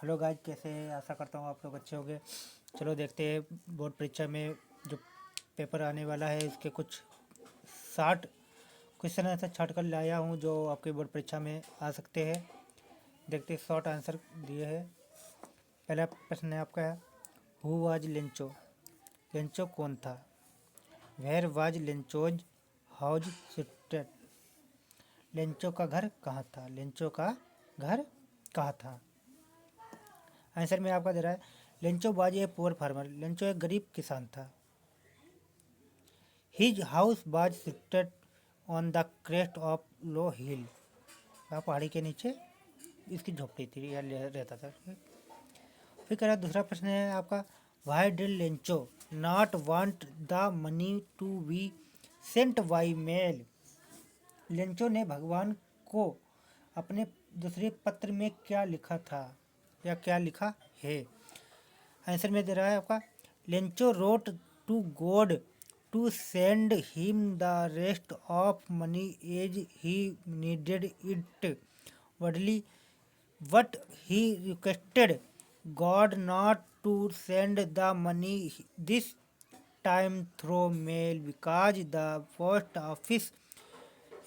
Hello guys, कैसे हैं? आशा करता हूँ आप लोग अच्छे होंगे। चलो देखते हैं बोर्ड परीक्षा में जो पेपर आने वाला है इसके कुछ 60 क्वेश्चन ऐसा छाट कर लाया हूँ जो आपके बोर्ड परीक्षा में आ सकते हैं। देखते हैं, शॉर्ट आंसर दिए हैं। पहला प्रश्न है आपका, हु वाज लेंचो? लेंचो कौन था? Where was Lencho's house sited? Lencho का घर कहाँ था? लेंचो का घर कहाँ था? आंसर में आपका दे रहा है, Lencho was a poor farmer. Lencho एक गरीब किसान था। His house was sited on the crest of low hill. पहाड़ी के नीचे इसकी झोपड़ी थी या रहता था। फिर कह रहा दूसरा प्रश्न है आपका, why did Lencho not want the money to be sent by mail? Lencho ने भगवान को अपने दूसरे पत्र में क्या लिखा था या क्या लिखा है? आंसर में दे रहा है आपका, Lencho wrote to God to send him the rest of money as he needed it worldly, but he requested God not to send the money this time through mail because the post office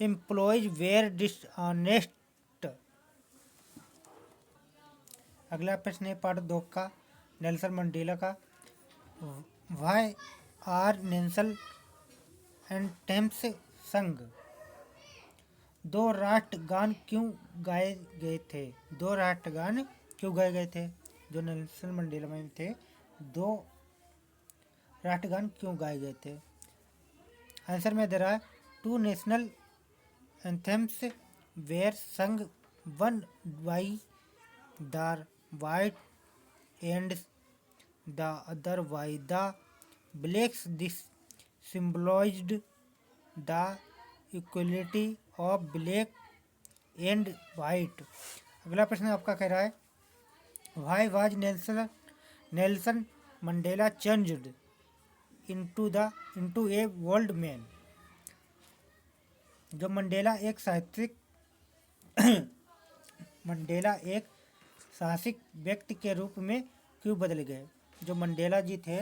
employees were dishonest. अगला प्रश्न है part 2 का, Nelson Mandela का। Why are national anthems sung? दो राष्ट्रगान क्यों गाए गए थे? दो राष्ट्रगान क्यों गाए गए थे? जो नेल्सन मंडेला में थे, दो राष्ट्रगान क्यों गाए गए थे? आंसर में दे रहा है, टू नेशनल एंथेम्स वेयर संग, one by the white and the other by the blacks. This symbolized the equality of black and white. अगला प्रश्न आपका कह रहा है, why was Nelson Mandela changed into a world man? जो मंडेला एक साहसिक व्यक्ति के रूप में क्यों बदल गए? जो मंडेला जी थे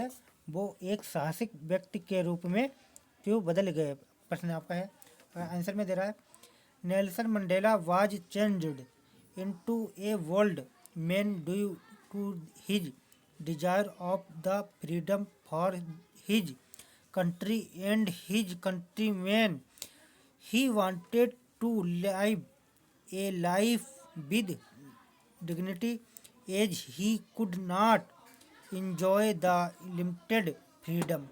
वो एक साहसिक व्यक्ति के रूप में क्यों बदल गए? प्रश्न आपका है। आंसर में दे रहा है, Nelson Mandela was changed into a world man due to his desire of the freedom for his country and his countryman. He wanted to live a life with dignity as he could not enjoy the limited freedom.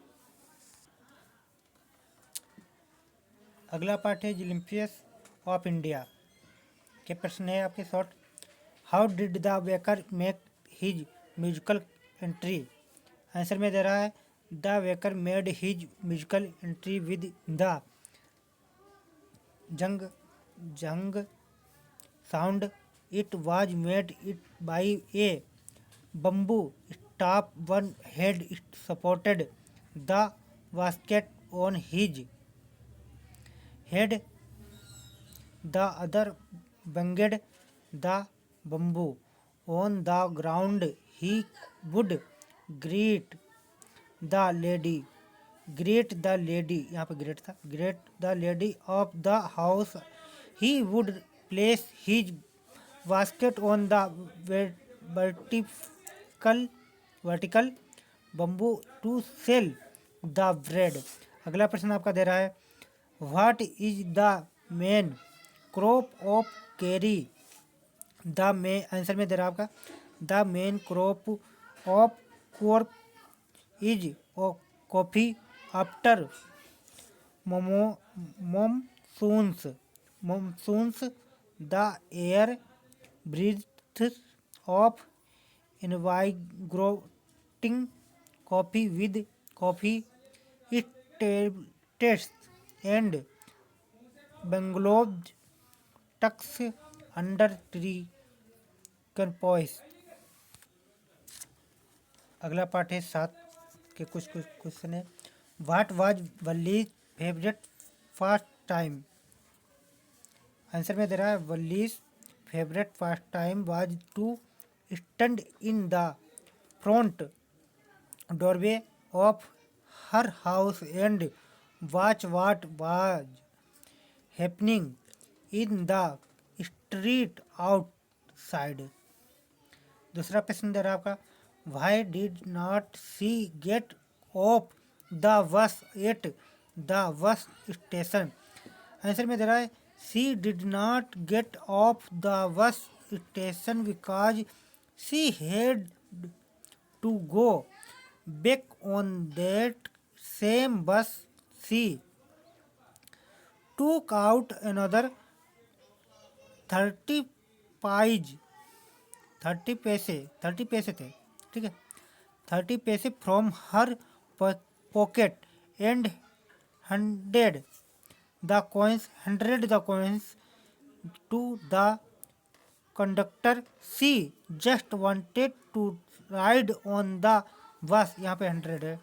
अगला part है ओलंपियस of India के प्रश्न है आपके short. How did the waker make his musical entry? Answer में दे रहा है, the waker made his musical entry with the जंग sound. It was made by a bamboo staff. One head supported the basket on his head, the other banged the bamboo on the ground. He would greet the lady यहाँ पे greet था, greet the lady of the house. He would place his basket on the vertical bamboo to sell the bread. अगला प्रश्न आपका दे रहा है, what is the main crop of carry? Answer में दे रहा है आपका, the main crop of cork is coffee after monsoons. The air breathes of invigorating coffee with coffee tastes and bungalows tucks under tree canopy. अगला part है 7 के कुछ question है। What was Valli's favourite fast time? Answer में दे रहा है, Valli's favourite fast time was to stand in the front doorway of her house and watch what was happening in the street outside. दूसरा प्रश्न दे रहा है आपका, why did not she get off the bus at the bus station? Answer में दे रहा है she did not get off the bus station because she had to go back on that same bus. She took out another 30 pies 30 पैसे थे, ठीक है, 30 पैसे from her pocket and 100 the coins to the conductor. She just wanted to ride on the bus. यहाँ पे 100 है,